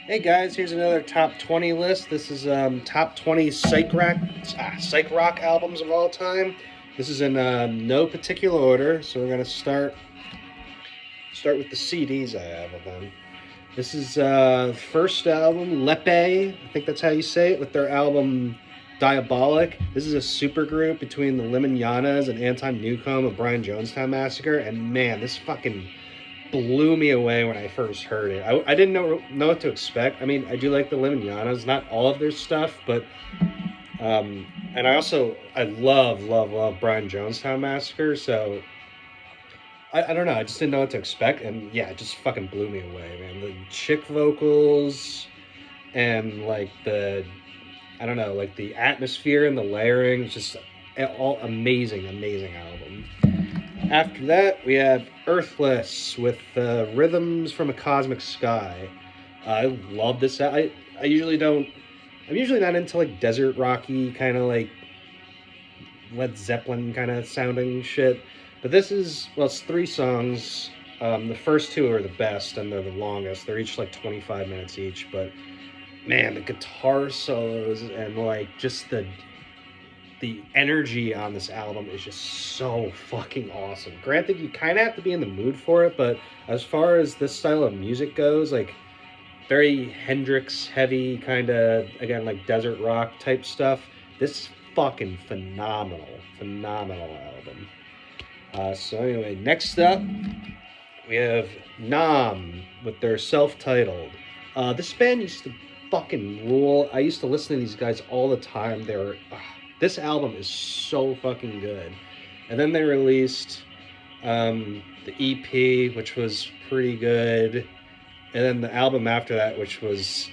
Hey guys, here's another top 20 list. This is top 20 Psych Rock albums of all time. This is in no particular order, so we're gonna start with the CDs I have of them. This is first album, Lepe. I think that's how you say it, with their album Diabolique. This is a supergroup between the Lemon and Anton Newcomb of Brian Jonestown Massacre, and man, this fucking blew me away when I first heard it. I didn't know what to expect. I mean, I do like the Lemon not all of their stuff, but and I love Brian Jonestown Massacre. So I don't know. I just didn't know what to expect, and yeah, it just fucking blew me away, man. The chick vocals and like I don't know, like the atmosphere and the layering, just all amazing album. After that, we have Earthless with Rhythms from a Cosmic Sky. I love this. I usually don't. I'm usually not into like desert rocky kind of like Led Zeppelin kind of sounding shit. But this is, well, it's three songs. The first two are the best and they're the longest. They're each like 25 minutes each. But man, the guitar solos and like just the energy on this album is just so fucking awesome. Granted, you kind of have to be in the mood for it, but as far as this style of music goes, like very Hendrix heavy kind of, again, like desert rock type stuff, this is fucking phenomenal album. So anyway, next up we have Naam with their self-titled. This band used to fucking rule. I used to listen to these guys all the time. This album is so fucking good. And then they released the EP, which was pretty good. And then the album after that, which was,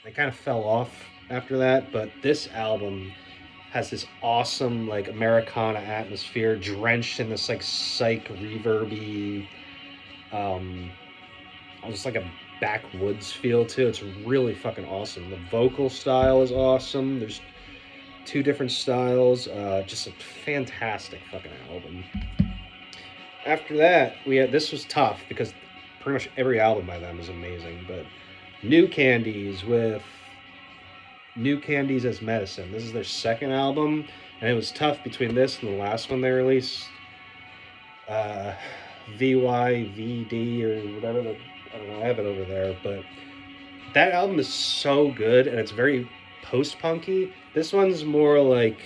they kind of fell off after that. But this album has this awesome like Americana atmosphere, drenched in this like psych reverby, almost like a backwoods feel to it. It's really fucking awesome. The vocal style is awesome. There's two different styles. Just a fantastic fucking album. After that, this was tough because pretty much every album by them is amazing. But New Candies with New Candies as Medicine. This is their second album, and it was tough between this and the last one they released. VYVD or whatever. I don't know. I have it over there, but that album is so good, and it's very post-punky. This one's more like,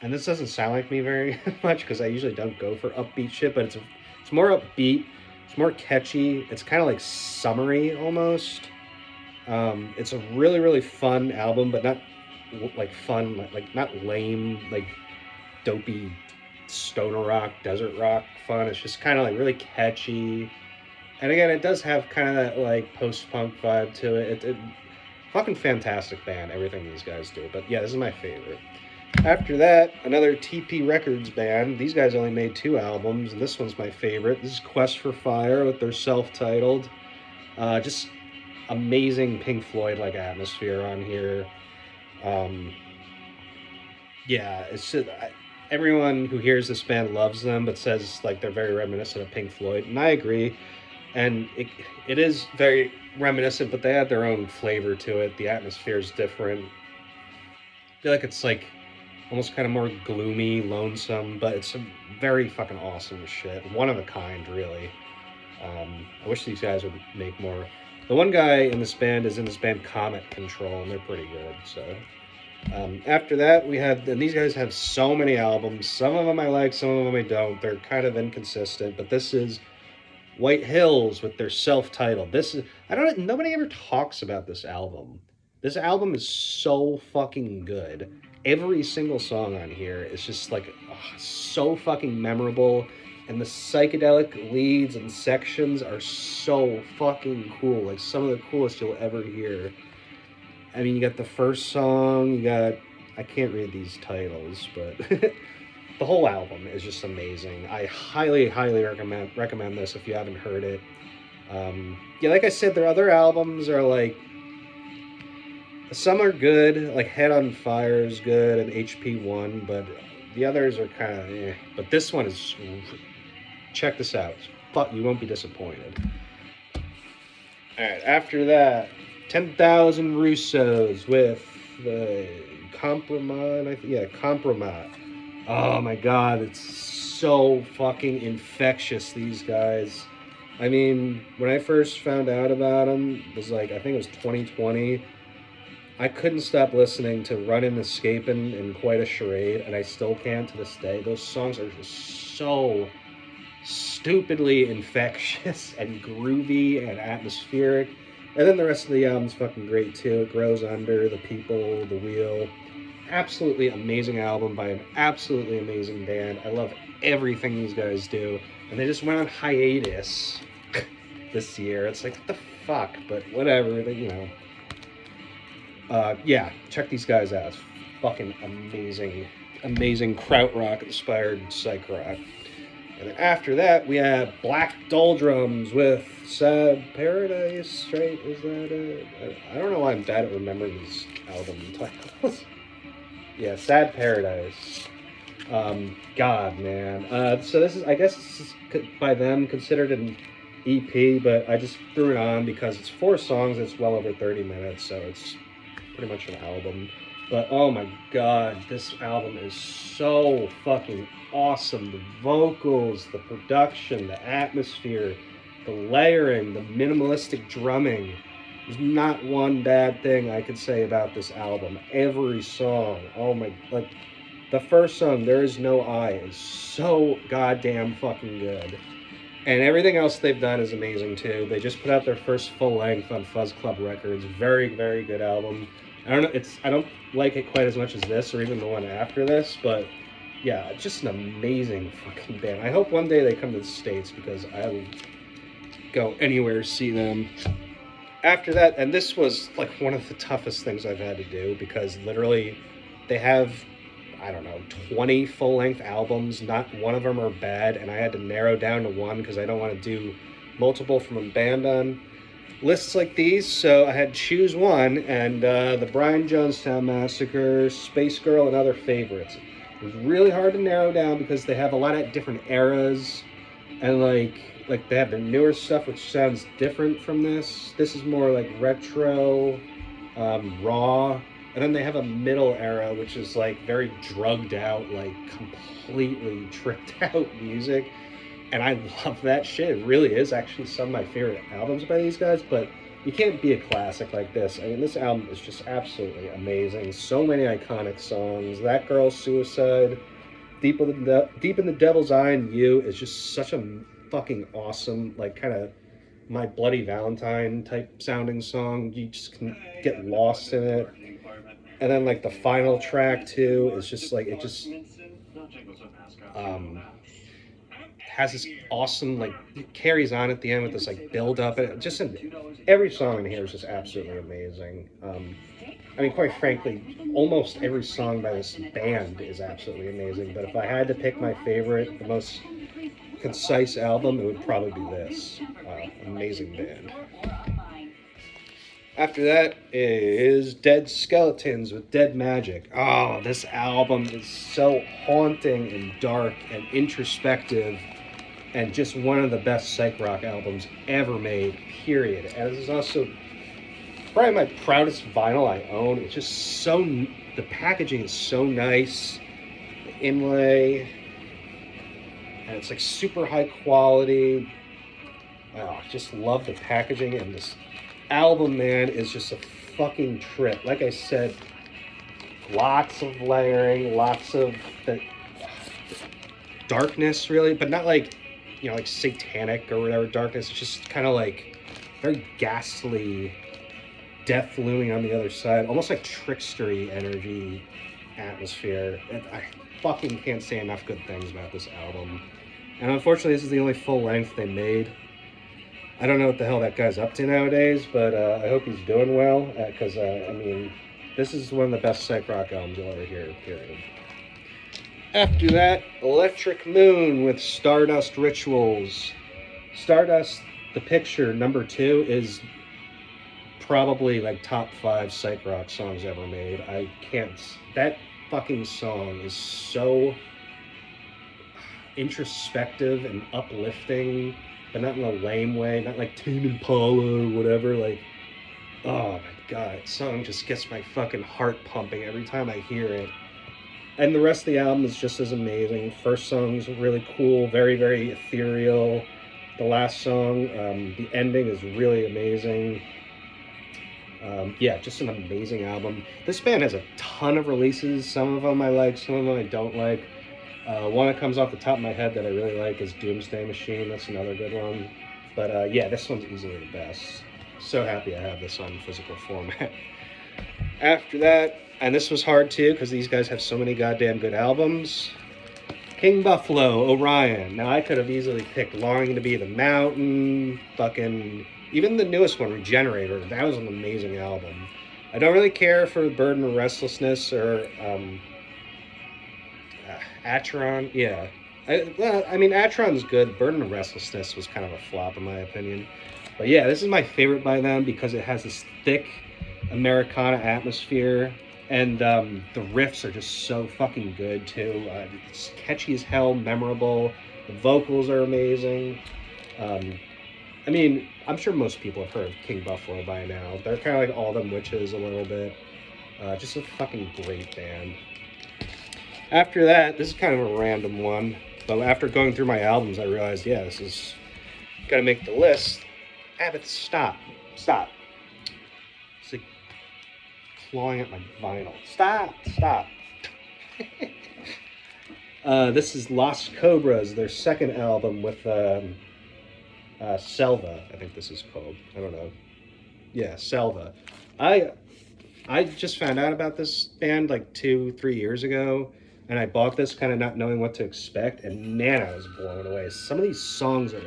and this doesn't sound like me very much because I usually don't go for upbeat shit, but it's more upbeat, it's more catchy, it's kind of like summery almost. It's a really fun album, but not like fun, like not lame, like dopey stoner rock, desert rock fun. It's just kind of like really catchy. And again, it does have kind of that like post-punk vibe to it. It fucking fantastic band, everything these guys do. But yeah, this is my favorite. After that, another TP Records band. These guys only made two albums, and this one's my favorite. This is Quest for Fire with their self-titled. Just amazing Pink Floyd like atmosphere on here. Yeah, it's just, everyone who hears this band loves them, but says like they're very reminiscent of Pink Floyd, and I agree. And it is very reminiscent, but they add their own flavor to it. The atmosphere is different. I feel like it's like almost kind of more gloomy, lonesome, but it's very fucking awesome shit. One of a kind, really. I wish these guys would make more. The one guy in this band is in this band Comet Control, and they're pretty good. So after that, and these guys have so many albums. Some of them I like, some of them I don't. They're kind of inconsistent, but this is White Hills with their self-titled. Nobody ever talks about this album. This album is so fucking good. Every single song on here is just like so fucking memorable, and the psychedelic leads and sections are so fucking cool. Like some of the coolest you'll ever hear. I mean, you got the first song, I can't read these titles, but the whole album is just amazing. I highly recommend this if you haven't heard it. Yeah, like I said, their other albums are like, some are good, like Head on Fire is good and HP1, but the others are kind of eh. But this one check this out. You won't be disappointed. Alright, after that, 10,000 Russos with the Kompromat. Yeah, Kompromat. Oh my god, it's so fucking infectious, these guys. I mean, when I first found out about them, it was like, I think it was 2020. I couldn't stop listening to Runnin' Escapin' and Quite a Charade, and I still can't to this day. Those songs are just so stupidly infectious and groovy and atmospheric. And then the rest of the album's fucking great too. It Grows Under, The People, The Wheel. Absolutely amazing album by an absolutely amazing band. I love everything these guys do. And they just went on hiatus this year. It's like, what the fuck? But whatever, you know. Yeah, check these guys out. It's fucking amazing. Amazing krautrock inspired psych rock. And then after that, we have Black Doldrums with Sad Paradise, right? Is that it? I don't know why I'm bad at remembering these album titles. Yeah, Sad Paradise. God, man. So this is, I guess this is by them considered an EP, but I just threw it on because it's 4 songs. It's well over 30 minutes, so it's pretty much an album. But oh my god, this album is so fucking awesome. The vocals, the production, the atmosphere, the layering, the minimalistic drumming. There's not one bad thing I could say about this album. Every song, oh my, like the first song, There Is No I, is so goddamn fucking good. And everything else they've done is amazing too. They just put out their first full length on Fuzz Club Records. Very, very good album. I don't like it quite as much as this or even the one after this, but yeah, just an amazing fucking band. I hope one day they come to the States because I will go anywhere to see them. After that, and this was like one of the toughest things I've had to do because literally they have, I don't know, 20 full-length albums. Not one of them are bad, and I had to narrow down to one because I don't want to do multiple from a band on lists like these, so I had to choose one, and the Brian Jonestown Massacre, Spacegirl, and Other Favorites. It was really hard to narrow down because they have a lot of different eras, and like they have their newer stuff which sounds different from this. This is more like retro, raw, and then they have a middle era which is like very drugged out, like completely tripped out music. And I love that shit. It really is actually some of my favorite albums by these guys, but you can't be a classic like this. I mean, this album is just absolutely amazing. So many iconic songs. That Girl's Suicide, Deep in the Devil's Eye, and You is just such a fucking awesome, like, kind of My Bloody Valentine type sounding song. You just can get lost in it. And then, like, the final track, too, is just, like, it just has this awesome, like, it carries on at the end with this, like, build up. And just every song in here is just absolutely amazing. I mean, quite frankly, almost every song by this band is absolutely amazing. But if I had to pick my favorite, the most concise album, it would probably be this. Amazing band. After that is Dead Skeletons with Dead Magick. Oh, this album is so haunting and dark and introspective and just one of the best psych rock albums ever made, period. And this is also probably my proudest vinyl I own. It's just so, the packaging is so nice, the inlay, and it's like super high quality. Oh, I just love the packaging, and this album, man, is just a fucking trip. Like I said, lots of layering, lots of the darkness, really, but not like, you know, like satanic or whatever darkness. It's just kind of like very ghastly, death looming on the other side, almost like trickstery energy atmosphere. And I fucking can't say enough good things about this album. And unfortunately, this is the only full length they made. I don't know what the hell that guy's up to nowadays, but I hope he's doing well, because, I mean, this is one of the best psych rock albums you'll ever hear, period. After that, Electric Moon with Stardust Rituals. Stardust, the picture, number 2, is probably like top 5 psych rock songs ever made. I can't, that fucking song is so introspective and uplifting but not in a lame way, not like Tame Impala or whatever. Like, oh my god, that song just gets my fucking heart pumping every time I hear it. And the rest of the album is just as amazing. First song's really cool, very, very ethereal. The last song, the ending is really amazing. Yeah, just an amazing album. This band has a ton of releases. Some of them I like, some of them I don't like. One that comes off the top of my head that I really like is Doomsday Machine. That's another good one. But yeah, this one's easily the best. So happy I have this on physical format. After that, and this was hard too, because these guys have so many goddamn good albums. King Buffalo, Orion. Now, I could have easily picked Longing to Be the Mountain, fucking... Even the newest one, Regenerator, that was an amazing album. I don't really care for Burden of Restlessness or Atron. Yeah. I mean, Atron's good. Burden of Restlessness was kind of a flop in my opinion. But yeah, this is my favorite by them because it has this thick Americana atmosphere. And the riffs are just so fucking good too. It's catchy as hell, memorable. The vocals are amazing. I mean, I'm sure most people have heard of King Buffalo by now. They're kind of like All Them Witches a little bit. Just a fucking great band. After that, this is kind of a random one. But after going through my albums, I realized, yeah, this is gotta make the list. Abbott, stop. Stop. It's like clawing at my vinyl. Stop. This is Los Cobras, their second album with Selva, I think this is called. I don't know. Yeah, Selva. I just found out about this band like 2-3 years ago, and I bought this kind of not knowing what to expect, and man, I was blown away. Some of these songs are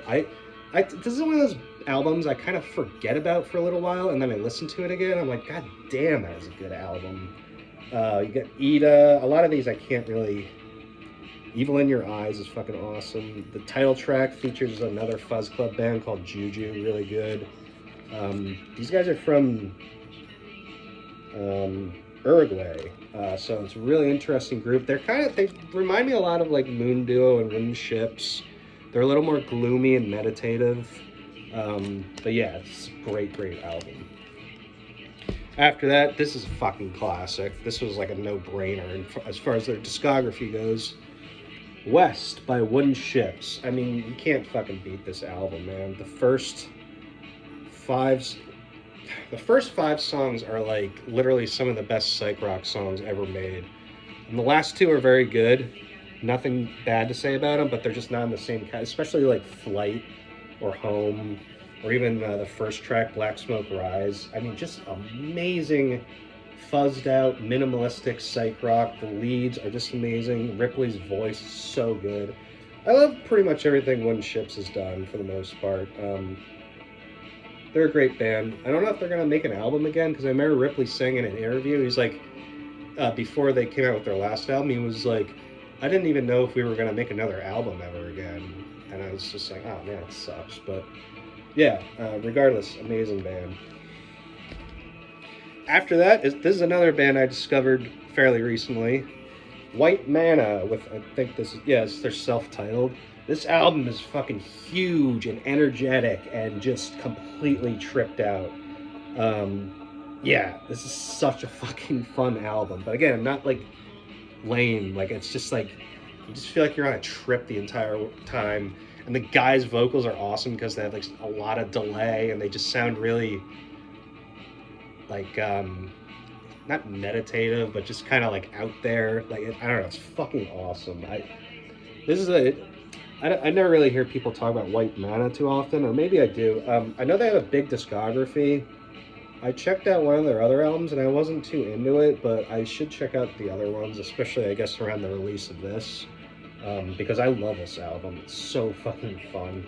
this is one of those albums I kind of forget about for a little while, and then I listen to it again. I'm like, God damn, that is a good album. You get Ida. A lot of these I can't really. Evil in Your Eyes is fucking awesome. The title track features another Fuzz Club band called Juju, really good. These guys are from Uruguay, so it's a really interesting group. They remind me a lot of like Moon Duo and Shjips. They're a little more gloomy and meditative, but yeah, it's a great album. After that, this is a fucking classic. This was like a no-brainer as far as their discography goes. West by Shjips. I mean, you can't fucking beat this album, man. The first five songs are like literally some of the best psych rock songs ever made. And the last two are very good. Nothing bad to say about them, but they're just not in the same kind, especially like Flight or Home, or even the first track, Black Smoke Rise. I mean, just amazing, fuzzed out, minimalistic psych rock. The leads are just amazing. Ripley's voice is so good. I love pretty much everything Shjips has done for the most part. They're a great band. I don't know if they're going to make an album again, because I remember Ripley saying in an interview, he's like, before they came out with their last album, he was like, I didn't even know if we were going to make another album ever again. And I was just like, oh man, it sucks. But yeah, regardless, amazing band. After that, this is another band I discovered fairly recently. White Manna with, I think this is, yeah, they're self-titled. This album is fucking huge and energetic and just completely tripped out. Yeah, this is such a fucking fun album. But again, not like lame. Like, it's just like, you just feel like you're on a trip the entire time. And the guys' vocals are awesome because they have like a lot of delay and they just sound really like, not meditative, but just kind of like out there. Like, I don't know, it's fucking awesome. I never really hear people talk about White Manna too often, or maybe I do. I know they have a big discography. I checked out one of their other albums and I wasn't too into it, but I should check out the other ones, especially I guess around the release of this, because I love this album. It's so fucking fun.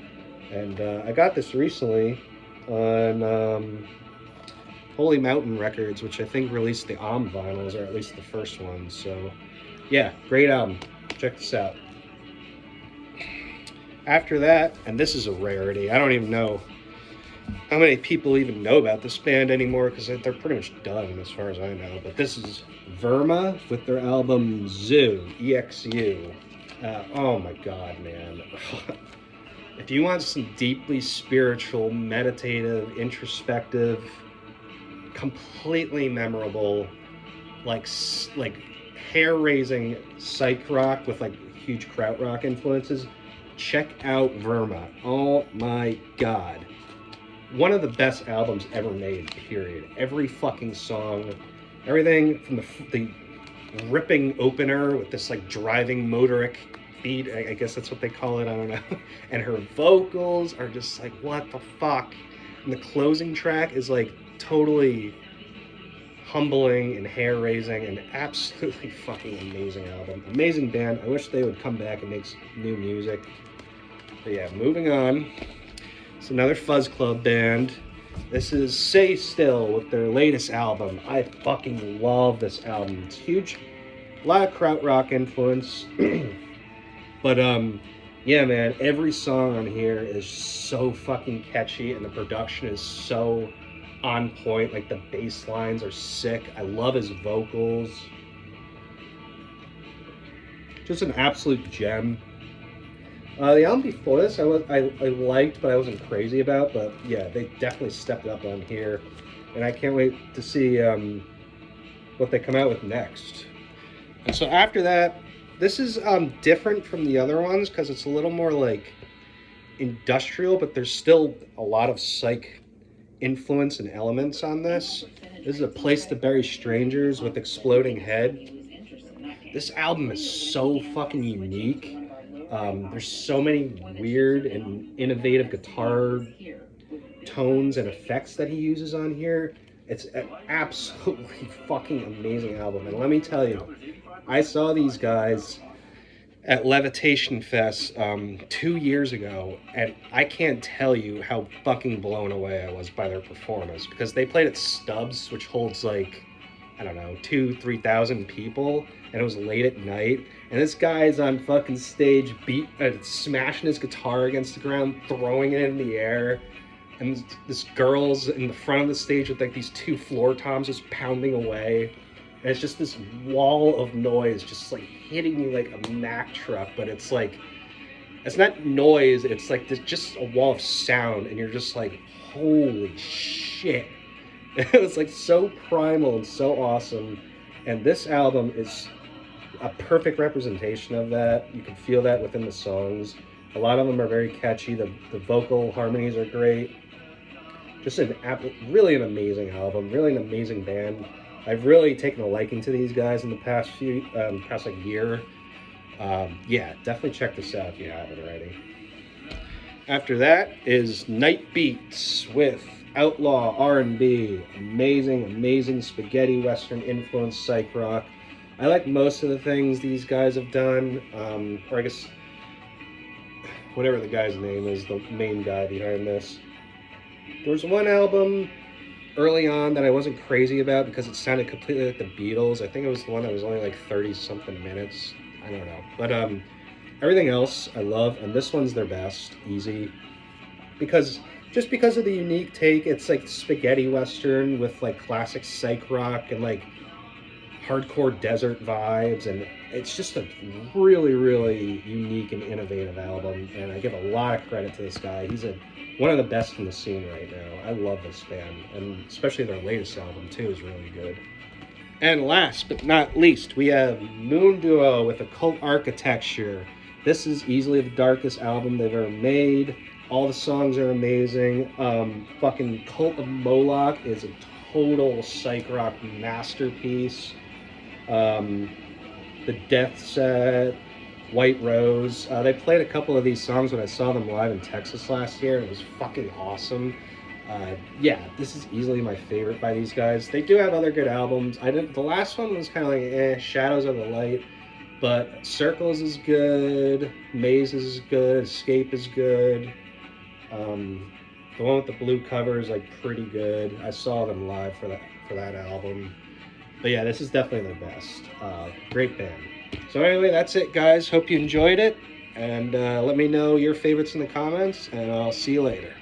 And I got this recently on Holy Mountain Records, which I think released the vinyls, or at least the first one. So yeah, great album. Check this out. After that, and this is a rarity, I don't even know how many people even know about this band anymore, because they're pretty much done as far as I know, but this is Verma with their album EXU. Oh my god, man. If you want some deeply spiritual, meditative, introspective, completely memorable, like hair-raising psych rock with like huge krautrock influences, check out Verma. Oh my god. One of the best albums ever made, period. Every fucking song, everything from the ripping opener with this like driving motoric beat, I guess that's what they call it, I don't know. And her vocals are just like, what the fuck? And the closing track is like totally humbling and hair-raising and absolutely fucking amazing album. Amazing band. I wish they would come back and make new music. But yeah, moving on. It's another Fuzz Club band. This is Sei Still with their latest album. I fucking love this album. It's huge. A lot of krautrock influence. But yeah, man, every song on here is so fucking catchy and the production is so on point. Like the bass lines are sick. I love his vocals. Just an absolute gem. The album before this I liked, but I wasn't crazy about. But yeah, they definitely stepped it up on here, and I can't wait to see what they come out with next. And so after that, this is different from the other ones because it's a little more like industrial, but there's still a lot of psych influence and elements on this. This is A Place to Bury Strangers with Exploding Head. This album is so fucking unique. There's so many weird and innovative guitar tones and effects that he uses on here. It's an absolutely fucking amazing album. And let me tell you, I saw these guys at Levitation Fest 2 years ago, and I can't tell you how fucking blown away I was by their performance, because they played at Stubbs, which holds like, I don't know, 2,000-3,000 people, and it was late at night, and this guy's on fucking stage smashing his guitar against the ground, throwing it in the air, and this girl's in the front of the stage with like these 2 floor toms just pounding away, and it's just this wall of noise just like hitting you like a Mack truck, but it's like, it's not noise, it's like this, just a wall of sound, and you're just like, holy shit. It was like so primal and so awesome, and this album is a perfect representation of that. You can feel that within the songs. A lot of them are very catchy. The vocal harmonies are great. Just really an amazing album, really an amazing band. I've really taken a liking to these guys in the past like year. Yeah, definitely check this out if you haven't already. After that is Night Beats with Outlaw R&B. Amazing spaghetti western influenced psych rock. I like most of the things these guys have done, or I guess whatever the guy's name is, the main guy behind this. There was one album early on that I wasn't crazy about because it sounded completely like the Beatles. I think it was the one that was only like 30-something minutes. I don't know. But everything else I love, and this one's their best, easy. Because of the unique take, it's like spaghetti western with like classic psych rock and like hardcore desert vibes, and it's just a really unique and innovative album, and I give a lot of credit to this guy. He's one of the best in the scene right now. I love this band, and especially their latest album too is really good. And last but not least, we have Moon Duo with Occult Architecture. This is easily the darkest album they've ever made. All the songs are amazing. Fucking Cult of Moloch is a total psych rock masterpiece. The Death Set, White Rose. They played a couple of these songs when I saw them live in Texas last year. It was fucking awesome. Yeah, this is easily my favorite by these guys. They do have other good albums. The last one was kind of like Shadows of the Light, but Circles is good, Maze is good, Escape is good. The one with the blue cover is like pretty good. I saw them live for that album. But yeah, this is definitely their best. Great band. So anyway, that's it, guys. Hope you enjoyed it. And let me know your favorites in the comments, and I'll see you later.